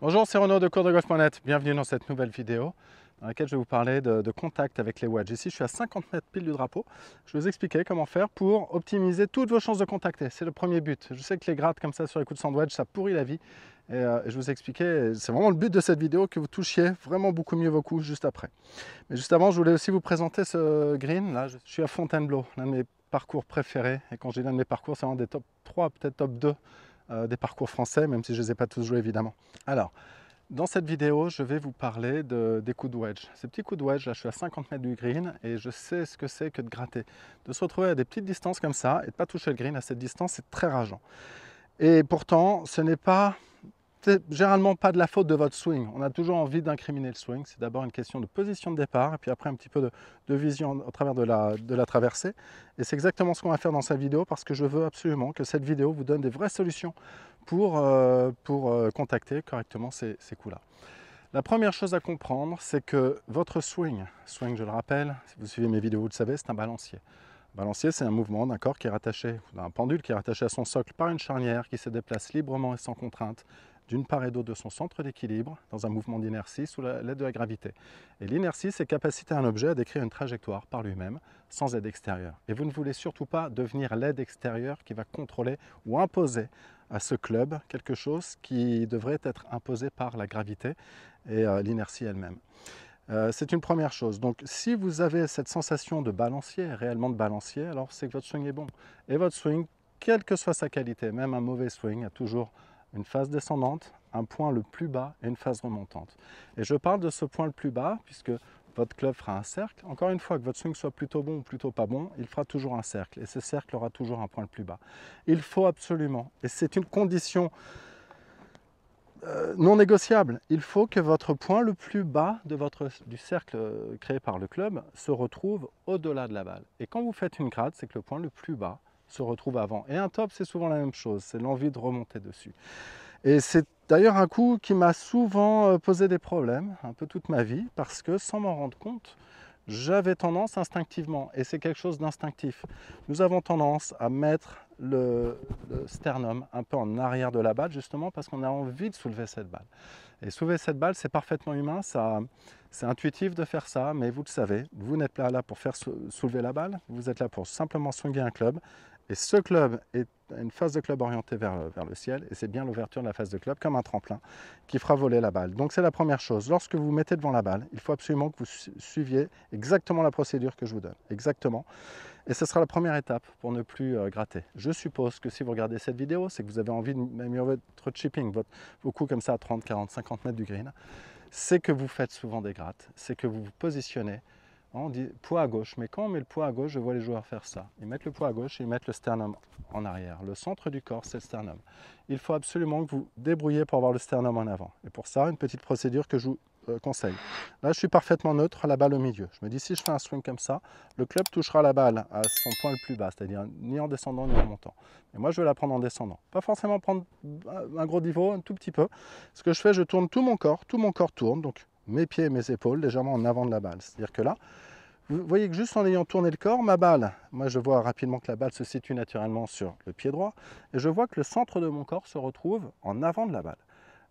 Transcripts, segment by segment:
Bonjour, c'est Renaud de coursdegolf.net. Bienvenue dans cette nouvelle vidéo dans laquelle je vais vous parler de contact avec les wedges. Ici, je suis à 50 mètres pile du drapeau. Je vais vous expliquer comment faire pour optimiser toutes vos chances de contacter. C'est le premier but. Je sais que les grattes comme ça sur les coups de sand-wedge, ça pourrit la vie. Et je vous expliquer, c'est vraiment le but de cette vidéo, que vous touchiez vraiment beaucoup mieux vos coups juste après. Mais juste avant, je voulais aussi vous présenter ce green. Là, je suis à Fontainebleau, l'un de mes parcours préférés. Et quand je dis l'un de mes parcours, c'est vraiment des top 3, peut-être top 2 des parcours français, même si je ne les ai pas tous joués évidemment. Alors, dans cette vidéo, je vais vous parler des coups de wedge. Ces petits coups de wedge, là je suis à 50 mètres du green et je sais ce que c'est que de gratter. De se retrouver à des petites distances comme ça et de ne pas toucher le green à cette distance, c'est très rageant. Et pourtant, ce n'est pas... C'est généralement pas de la faute de votre swing. On a toujours envie d'incriminer le swing. C'est d'abord une question de position de départ et puis après un petit peu de vision au travers de la traversée. Et c'est exactement ce qu'on va faire dans cette vidéo parce que je veux absolument que cette vidéo vous donne des vraies solutions pour contacter correctement ces coups-là. La première chose à comprendre, c'est que votre swing, je le rappelle, si vous suivez mes vidéos, vous le savez, c'est un balancier. Un balancier, c'est un mouvement d'un corps qui est rattaché, d'un pendule qui est rattaché à son socle par une charnière qui se déplace librement et sans contrainte d'une part et d'autre de son centre d'équilibre dans un mouvement d'inertie sous l'aide de la gravité. Et l'inertie, c'est capacité à un objet à décrire une trajectoire par lui-même sans aide extérieure. Et vous ne voulez surtout pas devenir l'aide extérieure qui va contrôler ou imposer à ce club quelque chose qui devrait être imposé par la gravité et l'inertie elle-même. C'est une première chose. Donc si vous avez cette sensation de balancier, réellement de balancier, alors c'est que votre swing est bon. Et votre swing, quelle que soit sa qualité, même un mauvais swing, a toujours une phase descendante, un point le plus bas et une phase remontante. Et je parle de ce point le plus bas puisque votre club fera un cercle. Encore une fois, que votre swing soit plutôt bon ou plutôt pas bon, il fera toujours un cercle. Et ce cercle aura toujours un point le plus bas. Il faut absolument, et c'est une condition non négociable, il faut que votre point le plus bas du cercle créé par le club se retrouve au-delà de la balle. Et quand vous faites une grade, c'est que le point le plus bas se retrouve avant. Et un top, c'est souvent la même chose, c'est l'envie de remonter dessus. Et c'est d'ailleurs un coup qui m'a souvent posé des problèmes, un peu toute ma vie, parce que sans m'en rendre compte, j'avais tendance instinctivement, et c'est quelque chose d'instinctif, nous avons tendance à mettre le sternum un peu en arrière de la balle, justement parce qu'on a envie de soulever cette balle. Et soulever cette balle, c'est parfaitement humain, c'est intuitif de faire ça, mais vous le savez, vous n'êtes pas là pour faire soulever la balle, vous êtes là pour simplement swinguer un club. Et ce club est une phase de club orientée vers le ciel, et c'est bien l'ouverture de la phase de club comme un tremplin qui fera voler la balle. Donc c'est la première chose. Lorsque vous vous mettez devant la balle, il faut absolument que vous suiviez exactement la procédure que je vous donne. Exactement. Et ce sera la première étape pour ne plus gratter. Je suppose que si vous regardez cette vidéo, c'est que vous avez envie d'améliorer votre chipping, vos coups comme ça à 30, 40, 50 mètres du green. C'est que vous faites souvent des grattes, c'est que vous vous positionnez. On dit poids à gauche, mais quand on met le poids à gauche, je vois les joueurs faire ça. Ils mettent le poids à gauche et ils mettent le sternum en arrière. Le centre du corps, c'est le sternum. Il faut absolument que vous débrouillez pour avoir le sternum en avant. Et pour ça, une petite procédure que je vous conseille. Là, je suis parfaitement neutre, la balle au milieu. Je me dis, si je fais un swing comme ça, le club touchera la balle à son point le plus bas, c'est-à-dire ni en descendant ni en montant. Et moi, je vais la prendre en descendant. Pas forcément prendre un gros niveau, un tout petit peu. Ce que je fais, je tourne tout mon corps tourne, donc mes pieds et mes épaules légèrement en avant de la balle. C'est-à-dire que là, vous voyez que juste en ayant tourné le corps, ma balle, moi je vois rapidement que la balle se situe naturellement sur le pied droit, et je vois que le centre de mon corps se retrouve en avant de la balle.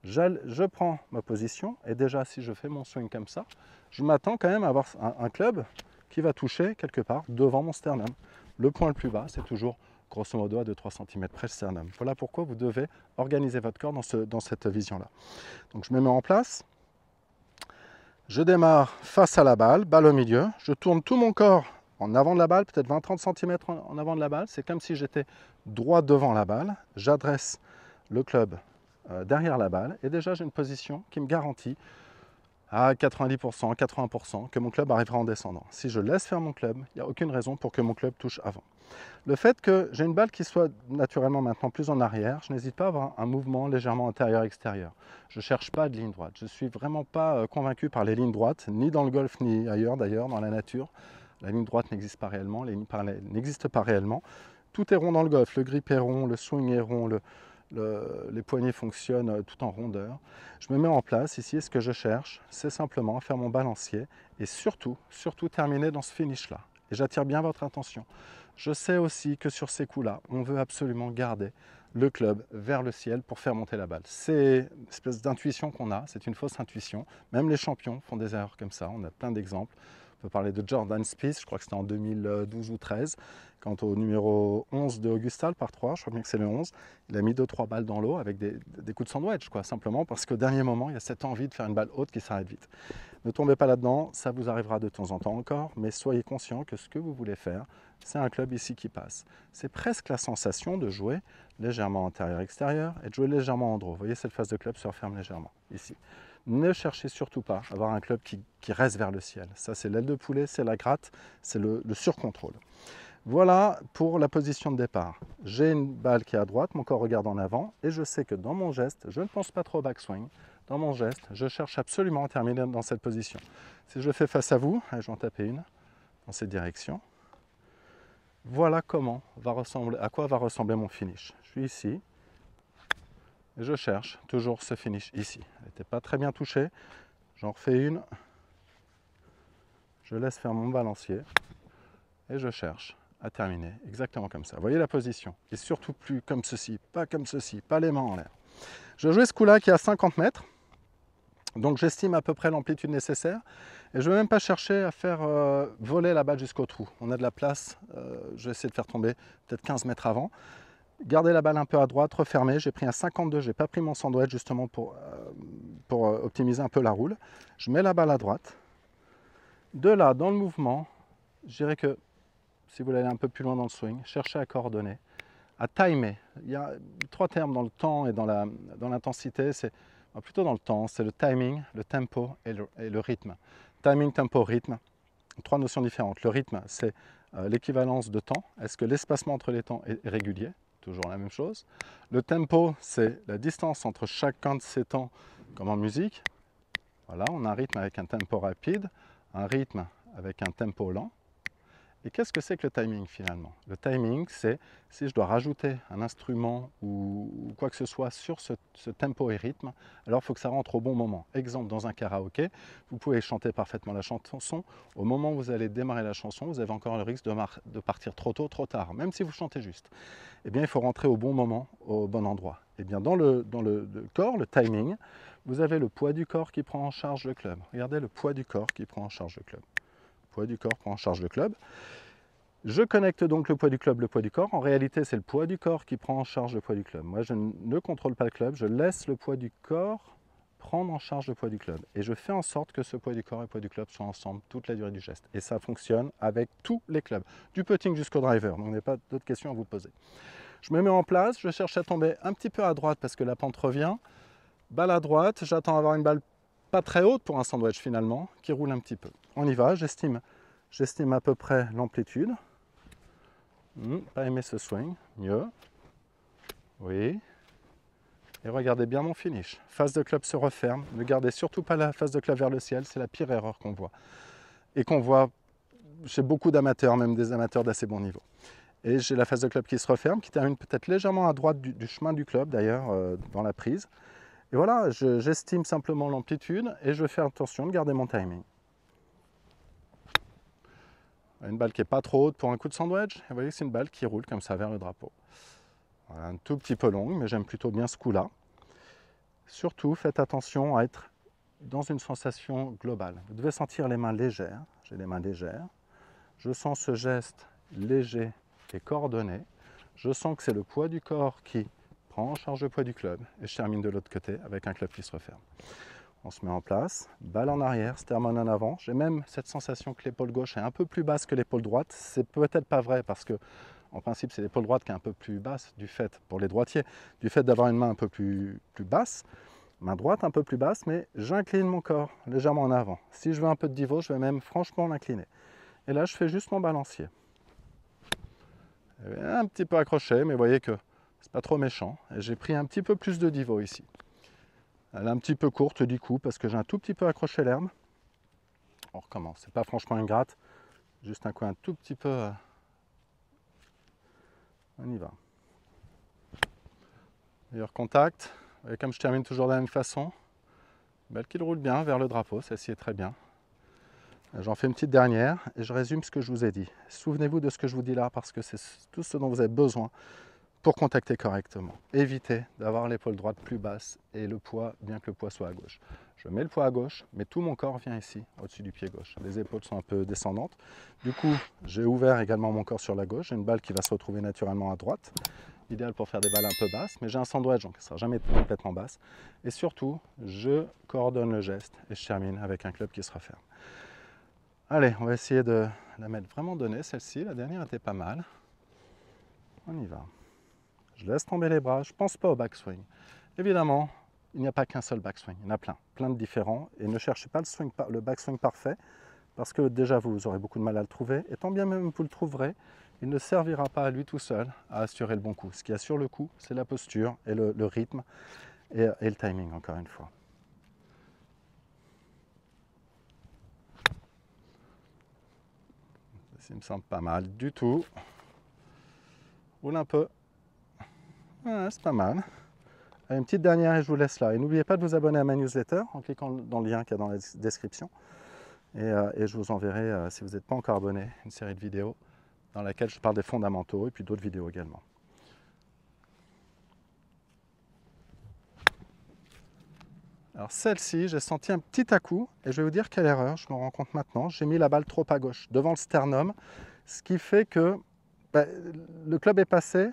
Je prends ma position, et déjà si je fais mon swing comme ça, je m'attends quand même à avoir un club qui va toucher quelque part devant mon sternum. Le point le plus bas, c'est toujours grosso modo à 2-3 cm près le sternum. Voilà pourquoi vous devez organiser votre corps dans cette vision-là. Donc je me mets en place. Je démarre face à la balle, balle au milieu. Je tourne tout mon corps en avant de la balle, peut-être 20-30 cm en avant de la balle. C'est comme si j'étais droit devant la balle. J'adresse le club derrière la balle. Et déjà, j'ai une position qui me garantit à 90%, 80% que mon club arrivera en descendant. Si je laisse faire mon club, il n'y a aucune raison pour que mon club touche avant. Le fait que j'ai une balle qui soit naturellement maintenant plus en arrière, je n'hésite pas à avoir un mouvement légèrement intérieur-extérieur. Je ne cherche pas de ligne droite. Je ne suis vraiment pas convaincu par les lignes droites, ni dans le golf, ni ailleurs d'ailleurs, dans la nature. La ligne droite n'existe pas réellement, les lignes parallèles n'existent pas réellement. Tout est rond dans le golf, le grip est rond, le swing est rond, les poignets fonctionnent tout en rondeur. Je me mets en place ici et ce que je cherche, c'est simplement faire mon balancier et surtout terminer dans ce finish-là. Et j'attire bien votre attention. Je sais aussi que sur ces coups-là, on veut absolument garder le club vers le ciel pour faire monter la balle. C'est une espèce d'intuition qu'on a, c'est une fausse intuition. Même les champions font des erreurs comme ça, on a plein d'exemples. On peut parler de Jordan Spieth, je crois que c'était en 2012 ou 13, quant au numéro 11 de Augusta, le par 3, je crois bien que c'est le 11, il a mis 2-3 balles dans l'eau avec des coups de sandwich, quoi, simplement parce qu'au dernier moment, il y a cette envie de faire une balle haute qui s'arrête vite. Ne tombez pas là-dedans, ça vous arrivera de temps en temps encore, mais soyez conscient que ce que vous voulez faire, c'est un club ici qui passe. C'est presque la sensation de jouer légèrement antérieur-extérieur et de jouer légèrement en draw. Vous voyez, cette phase de club se referme légèrement, ici. Ne cherchez surtout pas à avoir un club qui reste vers le ciel. Ça, c'est l'aile de poulet, c'est la gratte, c'est le surcontrôle. Voilà pour la position de départ. J'ai une balle qui est à droite, mon corps regarde en avant, et je sais que dans mon geste, je ne pense pas trop au backswing. Dans mon geste, je cherche absolument à terminer dans cette position. Si je le fais face à vous, je vais en taper une dans cette direction. Voilà à quoi va ressembler mon finish. Je suis ici, et je cherche toujours ce finish ici. Elle n'était pas très bien touchée, j'en refais une, je laisse faire mon balancier, et je cherche à terminer exactement comme ça. Vous voyez la position, et surtout plus comme ceci, pas les mains en l'air. Je jouais ce coup-là qui est à 50 mètres, donc j'estime à peu près l'amplitude nécessaire, et je ne vais même pas chercher à faire voler la balle jusqu'au trou. On a de la place, je vais essayer de faire tomber peut-être 15 mètres avant. Gardez la balle un peu à droite, refermée. J'ai pris un 52, je n'ai pas pris mon sandwich justement pour optimiser un peu la roule. Je mets la balle à droite. De là, dans le mouvement, je dirais que si vous voulez aller un peu plus loin dans le swing, cherchez à coordonner, à timer. Il y a 3 termes dans le temps et dans l'intensité. C'est plutôt dans le temps, c'est le timing, le tempo et le rythme. Timing, tempo, rythme, 3 notions différentes. Le rythme, c'est l'équivalence de temps. Est-ce que l'espacement entre les temps est régulier? Toujours la même chose. Le tempo, c'est la distance entre chacun de ces temps, comme en musique. Voilà, on a un rythme avec un tempo rapide, un rythme avec un tempo lent. Et qu'est-ce que c'est que le timing finalement? Le timing, c'est si je dois rajouter un instrument ou quoi que ce soit sur ce tempo et rythme, alors il faut que ça rentre au bon moment. Exemple, dans un karaoké, vous pouvez chanter parfaitement la chanson. Au moment où vous allez démarrer la chanson, vous avez encore le risque de partir trop tôt, trop tard, même si vous chantez juste. Eh bien, il faut rentrer au bon moment, au bon endroit. Eh bien, dans le corps, le timing, vous avez le poids du corps qui prend en charge le club. Regardez le poids du corps qui prend en charge le club. Le poids du corps prend en charge le club. Je connecte donc le poids du club, le poids du corps. En réalité, c'est le poids du corps qui prend en charge le poids du club. Moi, je ne contrôle pas le club, je laisse le poids du corps prendre en charge le poids du club. Et je fais en sorte que ce poids du corps et le poids du club soient ensemble toute la durée du geste. Et ça fonctionne avec tous les clubs, du putting jusqu'au driver. Donc, il n'y a pas d'autres questions à vous poser. Je me mets en place, je cherche à tomber un petit peu à droite parce que la pente revient. Balle à droite, j'attends avoir une balle pas très haute pour un sandwich finalement, qui roule un petit peu. On y va, j'estime à peu près l'amplitude. Pas aimé ce swing, mieux. Oui. Et regardez bien mon finish. Face de club se referme. Ne gardez surtout pas la face de club vers le ciel, c'est la pire erreur qu'on voit. Et qu'on voit chez beaucoup d'amateurs, même des amateurs d'assez bon niveau. Et j'ai la face de club qui se referme, qui termine peut-être légèrement à droite du chemin du club d'ailleurs, dans la prise. Et voilà, j'estime simplement l'amplitude et je fais attention de garder mon timing. Une balle qui n'est pas trop haute pour un coup de sandwich. Et vous voyez que c'est une balle qui roule comme ça vers le drapeau. Voilà, un tout petit peu longue, mais j'aime plutôt bien ce coup-là. Surtout, faites attention à être dans une sensation globale. Vous devez sentir les mains légères. J'ai les mains légères. Je sens ce geste léger et coordonné. Je sens que c'est le poids du corps qui prend en charge le poids du club. Et je termine de l'autre côté avec un club qui se referme. On se met en place, balle en arrière, stermon en avant. J'ai même cette sensation que l'épaule gauche est un peu plus basse que l'épaule droite. C'est peut-être pas vrai parce que, en principe, c'est l'épaule droite qui est un peu plus basse du fait, pour les droitiers, du fait d'avoir une main un peu plus basse. Main droite un peu plus basse, mais j'incline mon corps légèrement en avant. Si je veux un peu de divot, je vais même franchement l'incliner. Et là, je fais juste mon balancier. Un petit peu accroché, mais vous voyez que c'est pas trop méchant. Et j'ai pris un petit peu plus de divot ici. Elle est un petit peu courte du coup parce que j'ai un tout petit peu accroché l'herbe. On recommence, c'est pas franchement une gratte, juste un coin un tout petit peu. On y va. Meilleur contact. Et comme je termine toujours de la même façon, balle qui roule bien vers le drapeau, celle-ci est très bien. J'en fais une petite dernière et je résume ce que je vous ai dit. Souvenez-vous de ce que je vous dis là parce que c'est tout ce dont vous avez besoin pour contacter correctement. Évitez d'avoir l'épaule droite plus basse et le poids, bien que le poids soit à gauche. Je mets le poids à gauche, mais tout mon corps vient ici, au-dessus du pied gauche. Les épaules sont un peu descendantes. Du coup, j'ai ouvert également mon corps sur la gauche. J'ai une balle qui va se retrouver naturellement à droite. Idéal pour faire des balles un peu basses, mais j'ai un sandwich, donc ça ne sera jamais complètement basse. Et surtout, je coordonne le geste et je termine avec un club qui sera ferme. Allez, on va essayer de la mettre vraiment donnée, celle-ci. La dernière était pas mal. On y va. Je laisse tomber les bras, je ne pense pas au backswing. Évidemment, il n'y a pas qu'un seul backswing, il y en a plein de différents. Et ne cherchez pas le backswing parfait, parce que déjà vous aurez beaucoup de mal à le trouver. Et tant bien même vous le trouverez, il ne servira pas à lui tout seul à assurer le bon coup. Ce qui assure le coup, c'est la posture et le rythme et le timing, encore une fois. Ça me semble pas mal du tout. Roule un peu. Ouais, c'est pas mal. Allez, une petite dernière et je vous laisse là. Et n'oubliez pas de vous abonner à ma newsletter en cliquant dans le lien qu'il y a dans la description. Et je vous enverrai, si vous n'êtes pas encore abonné, une série de vidéos dans laquelle je parle des fondamentaux et puis d'autres vidéos également. Alors celle-ci, j'ai senti un petit à-coup et je vais vous dire quelle erreur, je me rends compte maintenant. J'ai mis la balle trop à gauche, devant le sternum, ce qui fait que le club est passé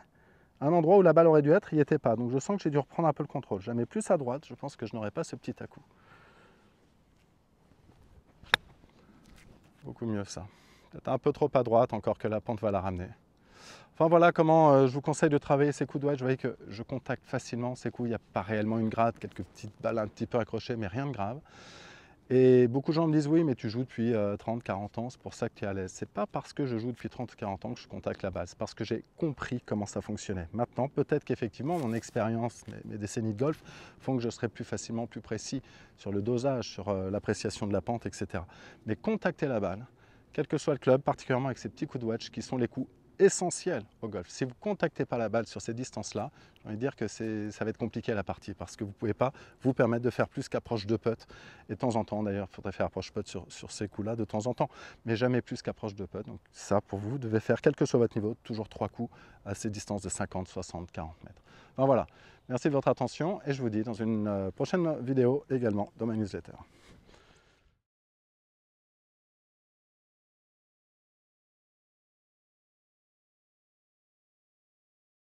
à un endroit où la balle aurait dû être, il n'y était pas. Donc je sens que j'ai dû reprendre un peu le contrôle. Je la mets plus à droite, je pense que je n'aurai pas ce petit à-coup. Beaucoup mieux ça. Peut-être un peu trop à droite, encore que la pente va la ramener. Enfin voilà comment je vous conseille de travailler ces coups de wedge. Vous voyez que je contacte facilement ces coups, il n'y a pas réellement une gratte, quelques petites balles un petit peu accrochées, mais rien de grave. Et beaucoup de gens me disent oui, mais tu joues depuis 30, 40 ans, c'est pour ça que tu es à l'aise. C'est pas parce que je joue depuis 30 ou 40 ans que je contacte la balle, c'est parce que j'ai compris comment ça fonctionnait. Maintenant, peut-être qu'effectivement, mon expérience, mes décennies de golf font que je serai plus facilement plus précis sur le dosage, sur l'appréciation de la pente, etc. Mais contacter la balle, quel que soit le club, particulièrement avec ces petits coups de wedge qui sont les coups essentiels au golf. Si vous ne contactez pas la balle sur ces distances-là, j'ai envie de dire que ça va être compliqué à la partie parce que vous ne pouvez pas vous permettre de faire plus qu'approche de putt. Et de temps en temps, d'ailleurs, il faudrait faire approche putt sur ces coups-là de temps en temps, mais jamais plus qu'approche de putt. Donc ça, pour vous, vous devez faire, quel que soit votre niveau, toujours 3 coups à ces distances de 50, 60, 40 mètres. Enfin voilà, merci de votre attention et je vous dis dans une prochaine vidéo également dans ma newsletter.